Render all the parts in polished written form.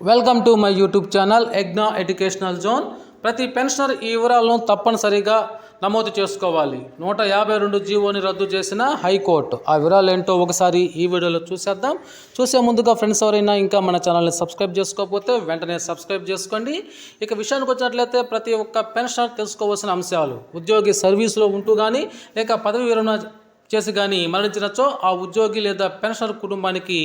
Welcome to my YouTube channel ఎగ్నా educational zone. ప్రతి pensioner ఈ వివరాలను తప్పనిసరిగా నమోదు చేసుకోవాలి. 152 జీవోని రద్దు చేసిన హైకోర్టు. ఆ వివరాలు ఏంటో ఒకసారి ఈ వీడియోలో చూసేద్దాం. చూసే ముందుగా ఫ్రెండ్స్ ఎవరైనా ఇంకా మన ఛానల్ని సబ్స్క్రైబ్ చేసుకోకపోతే వెంటనే సబ్స్క్రైబ్ చేసుకోండి. ఇక విషయానికి వచ్చినట్లయితే ప్రతి ఒక్క పెన్షనర్ తెలుసుకోవాల్సిన అంశాలు: ఉద్యోగి సర్వీస్లో ఉంటూ కానీ లేక పదవి విరమణ చేసి కానీ మరణించినచో ఆ ఉద్యోగి లేదా పెన్షనర్ కుటుంబానికి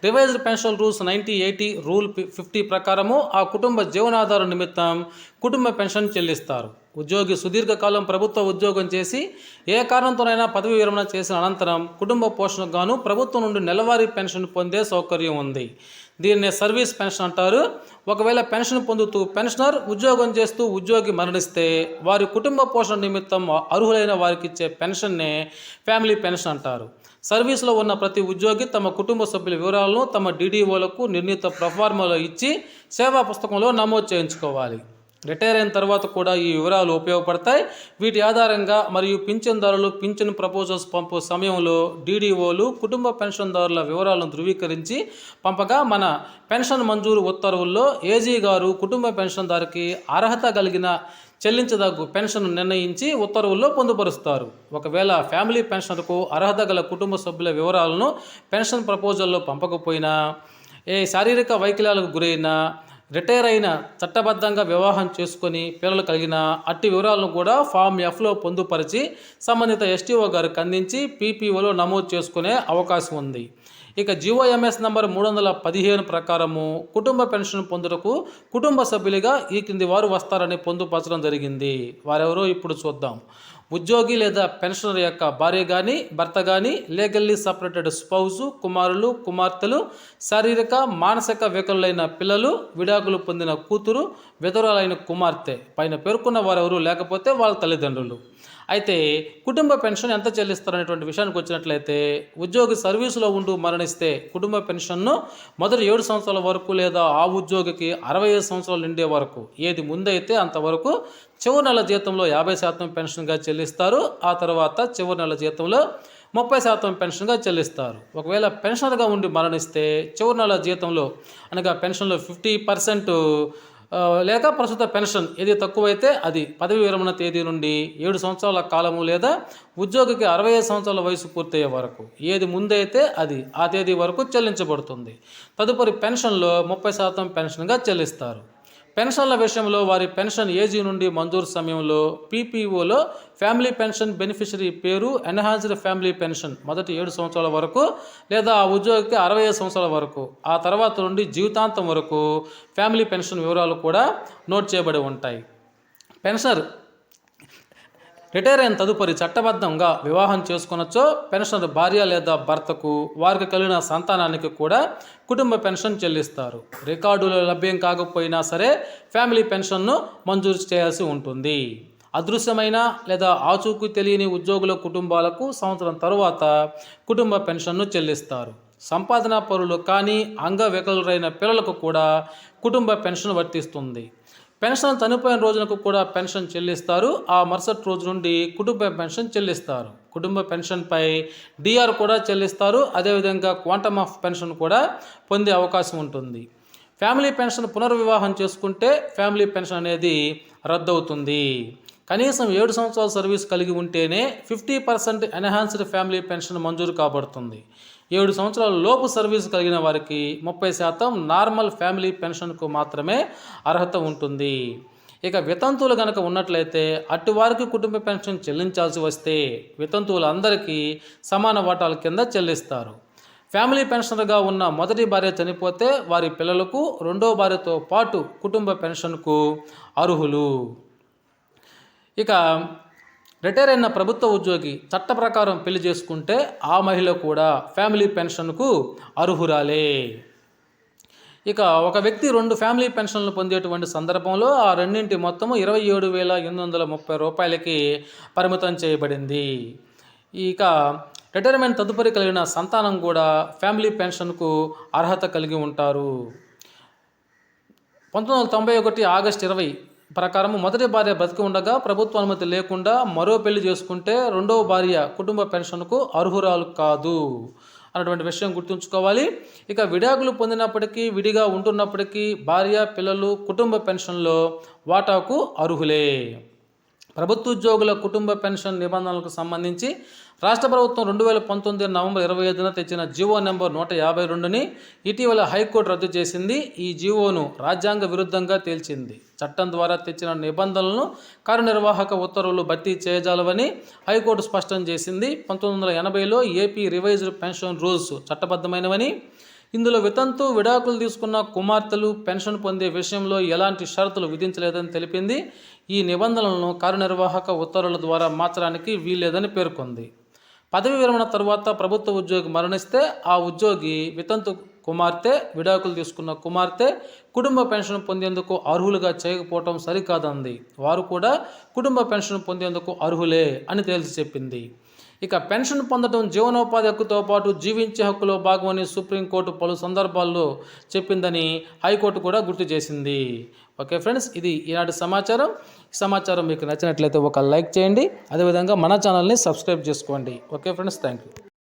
రివైజ్డ్ పెన్షన్ రూల్స్ 1980 రూల్ 50 ప్రకారము ఆ కుటుంబ జీవనాధారం నిమిత్తం కుటుంబ పెన్షన్ చెల్లిస్తారు. ఉద్యోగి సుదీర్ఘకాలం ప్రభుత్వ ఉద్యోగం చేసి ఏ కారణంతోనైనా పదవి విరమణ చేసిన అనంతరం కుటుంబ పోషణకు గాను ప్రభుత్వం నుండి నెలవారీ పెన్షన్ పొందే సౌకర్యం ఉంది. దీన్నే సర్వీస్ పెన్షన్ అంటారు. ఒకవేళ పెన్షన్ పొందుతూ పెన్షనర్ ఉద్యోగం చేస్తూ ఉద్యోగి మరణిస్తే వారి కుటుంబ పోషణ నిమిత్తం అర్హులైన వారికి ఇచ్చే పెన్షన్నే ఫ్యామిలీ పెన్షన్ అంటారు. సర్వీస్లో ఉన్న ప్రతి ఉద్యోగి తమ కుటుంబ సభ్యుల వివరాలను తమ డీడీఓలకు నిర్ణీత ప్రొఫార్మాలో ఇచ్చి సేవా పుస్తకంలో నమోదు చేయించుకోవాలి. రిటైర్ అయిన తర్వాత కూడా ఈ వివరాలు ఉపయోగపడతాయి. వీటి ఆధారంగా మరియు పింఛన్దారులు పింఛన్ ప్రపోజల్స్ పంపు సమయంలో డీడీఓలు కుటుంబ పెన్షన్దారుల వివరాలను ధృవీకరించి పంపగా మన పెన్షన్ మంజూరు ఉత్తర్వుల్లో ఏజీ గారు కుటుంబ పెన్షన్దారుకి అర్హత కలిగిన చెల్లించదగ్గు పెన్షన్ నిర్ణయించి ఉత్తర్వుల్లో పొందుపరుస్తారు. ఒకవేళ ఫ్యామిలీ పెన్షన్కు అర్హత గల కుటుంబ సభ్యుల వివరాలను పెన్షన్ ప్రపోజల్లో పంపకపోయినా, ఏ శారీరక వైకల్యాలకు గురైన, రిటైర్ అయిన, చట్టబద్ధంగా వివాహం చేసుకొని పిల్లలు కలిగిన అట్టి వివరాలను కూడా ఫామ్ ఎఫ్లో పొందుపరిచి సంబంధిత ఎస్టీఓ గారికి అందించి పీపీఓలో నమోదు చేసుకునే అవకాశం ఉంది. ఇక జీఓఎంఎస్ నంబర్ 315 ప్రకారము కుటుంబ పెన్షన్ పొందుటకు కుటుంబ సభ్యులుగా ఈ కింది వారు వస్తారని పొందుపరచడం జరిగింది. వారెవరో ఇప్పుడు చూద్దాం. ఉద్యోగి లేదా పెన్షనర్ యొక్క భార్య కానీ భర్త కానీ, లీగల్లీ సపరేటెడ్ స్పౌజు, కుమారులు కుమార్తెలు, శారీరక మానసిక వికలులైన పిల్లలు, విడాకులు పొందిన కూతురు, విధవరాలైన కుమార్తె, పైన పేర్కొన్న వారెవరు లేకపోతే వాళ్ళ తల్లిదండ్రులు. అయితే కుటుంబ పెన్షన్ ఎంత చెల్లిస్తారనేటువంటి విషయానికి వచ్చినట్లయితే, ఉద్యోగి సర్వీసులో ఉంటూ మరణిస్తే కుటుంబ పెన్షన్ను మొదటి 7 సంవత్సరాల వరకు లేదా ఆ ఉద్యోగికి 65 సంవత్సరాలు నిండే వరకు ఏది ముందైతే అంతవరకు చివరి నెల జీతంలో 50% పెన్షన్గా చెల్లిస్తారు. ఆ తర్వాత చివరి నెల జీతంలో 30% పెన్షన్గా చెల్లిస్తారు. ఒకవేళ పెన్షనర్గా ఉండి మరణిస్తే చివరి నెల జీతంలో అనగా పెన్షన్లో 50% లేక ప్రస్తుత పెన్షన్ ఏది తక్కువైతే అది పదవి విరమణ తేదీ నుండి 7 సంవత్సరాల కాలము లేదా ఉద్యోగికి 65 సంవత్సరాల వయసు పూర్తయ్యే వరకు ఏది ముందైతే అది ఆ తేదీ వరకు చెల్లించబడుతుంది. తదుపరి పెన్షన్లో 30% పెన్షన్గా చెల్లిస్తారు. పెన్షన్ల విషయంలో వారి పెన్షన్ ఏజీ నుండి మంజూరు సమయంలో పీపీఓలో ఫ్యామిలీ పెన్షన్ బెనిఫిషరీ పేరు ఎన్హాన్స్డ్ ఫ్యామిలీ పెన్షన్ మొదటి 7 సంవత్సరాల వరకు లేదా ఆ ఉద్యోగికి 65 సంవత్సరాల వరకు, ఆ తర్వాత నుండి జీవితాంతం వరకు ఫ్యామిలీ పెన్షన్ వివరాలు కూడా నోట్ చేయబడి ఉంటాయి. పెన్షనర్ రిటైర్ అయిన తదుపరి చట్టబద్ధంగా వివాహం చేసుకొనొచ్చో పెన్షనర్ భార్య లేదా భర్తకు వారికి కలిగిన సంతానానికి కూడా కుటుంబ పెన్షన్ చెల్లిస్తారు. రికార్డులు లభ్యం కాకపోయినా సరే ఫ్యామిలీ పెన్షన్ను మంజూరు చేయాల్సి ఉంటుంది. అదృశ్యమైన లేదా ఆచూకీ తెలియని ఉద్యోగుల కుటుంబాలకు సంవత్సరం తరువాత కుటుంబ పెన్షన్ను చెల్లిస్తారు. సంపాదన పరులు కానీ అంగవికలురైన పిల్లలకు కూడా కుటుంబ పెన్షన్ వర్తిస్తుంది. పెన్షన్ చనిపోయిన రోజులకు కూడా పెన్షన్ చెల్లిస్తారు. ఆ మరుసటి రోజు నుండి కుటుంబ పెన్షన్ చెల్లిస్తారు. కుటుంబ పెన్షన్పై డిఆర్ కూడా చెల్లిస్తారు. అదేవిధంగా క్వాంటమ్ ఆఫ్ పెన్షన్ కూడా పొందే అవకాశం ఉంటుంది. ఫ్యామిలీ పెన్షన్ పునర్వివాహం చేసుకుంటే ఫ్యామిలీ పెన్షన్ అనేది రద్దు అవుతుంది. కనీసం 7 సంవత్సరాల సర్వీస్ కలిగి ఉంటేనే 50% ఎన్హాన్స్డ్ ఫ్యామిలీ పెన్షన్ మంజూరు కాబడుతుంది. 7 సంవత్సరాల లోపు సర్వీస్ కలిగిన వారికి 30% నార్మల్ ఫ్యామిలీ పెన్షన్కు మాత్రమే అర్హత ఉంటుంది. ఇక వితంతువులు కనుక ఉన్నట్లయితే అటు వారికి కుటుంబ పెన్షన్ చెల్లించాల్సి వస్తే వితంతువులందరికీ సమాన వాటాల కింద చెల్లిస్తారు. ఫ్యామిలీ పెన్షనర్గా ఉన్న మొదటి భార్య చనిపోతే వారి పిల్లలకు రెండో భార్యతో పాటు కుటుంబ పెన్షన్కు అర్హులు. ఇక రిటైర్ అయిన ప్రభుత్వ ఉద్యోగి చట్ట ప్రకారం పెళ్లి చేసుకుంటే ఆ మహిళ కూడా ఫ్యామిలీ పెన్షన్కు అర్హురాలే. ఇక ఒక వ్యక్తి 2 ఫ్యామిలీ పెన్షన్లు పొందేటువంటి సందర్భంలో ఆ రెండింటి మొత్తము 27,830 రూపాయలకి పరిమితం చేయబడింది. ఇక రిటైర్మెంట్ తదుపరి కలిగిన సంతానం కూడా ఫ్యామిలీ పెన్షన్కు అర్హత కలిగి ఉంటారు. 1991 ఆగస్టు 20 ప్రకారం మొదటి భార్య బ్రతికి ఉండగా ప్రభుత్వ అనుమతి లేకుండా మరో పెళ్లి చేసుకుంటే రెండవ భార్య కుటుంబ పెన్షన్కు అర్హురాలు కాదు. అన్నటువంటి విషయం గుర్తుంచుకోవాలి. ఇక విడాకులు పొందినప్పటికీ విడిగా ఉంటున్నప్పటికీ భార్య పిల్లలు కుటుంబ పెన్షన్లో వాటాకు అర్హులే. ప్రభుత్వ ఉద్యోగుల కుటుంబ పెన్షన్ నిబంధనలకు సంబంధించి రాష్ట్ర ప్రభుత్వం 2019 నవంబర్ 25న తెచ్చిన జీవో నెంబర్ 152ని ఇటీవల హైకోర్టు రద్దు చేసింది. ఈ జీవోను రాజ్యాంగ విరుద్ధంగా తేల్చింది. చట్టం ద్వారా తెచ్చిన నిబంధనలను కార్యనిర్వాహక ఉత్తర్వులు భర్తీ చేయజాలవని హైకోర్టు స్పష్టం చేసింది. 1980లో ఏపీ రివైజ్డ్ పెన్షన్ రూల్స్ చట్టబద్ధమైనవని, ఇందులో వితంతు విడాకులు తీసుకున్న కుమార్తెలు పెన్షన్ పొందే విషయంలో ఎలాంటి షరతులు విధించలేదని తెలిపింది. ఈ నిబంధనలను కార్యనిర్వాహక ఉత్తర్వుల ద్వారా మార్చడానికి వీల్లేదని పేర్కొంది. పదవి విరమణ తరువాత ప్రభుత్వ ఉద్యోగి మరణిస్తే ఆ ఉద్యోగి వితంతు కుమార్తె, విడాకులు తీసుకున్న కుమార్తె కుటుంబ పెన్షన్ పొందేందుకు అర్హులుగా చేయకపోవటం సరికాదంది. వారు కూడా కుటుంబ పెన్షన్ పొందేందుకు అర్హులే అని తేల్చి చెప్పింది. ఇక పెన్షన్ పొందడం జీవనోపాధి హక్కుతో పాటు జీవించే హక్కులో భాగమని సుప్రీంకోర్టు పలు సందర్భాల్లో చెప్పిందని హైకోర్టు కూడా గుర్తు చేసింది. ఓకే ఫ్రెండ్స్, ఇది ఈనాటి సమాచారం. ఈ సమాచారం మీకు నచ్చినట్లయితే ఒక లైక్ చేయండి. అదేవిధంగా మన ఛానల్ని సబ్స్క్రైబ్ చేసుకోండి. Okay friends, thank you.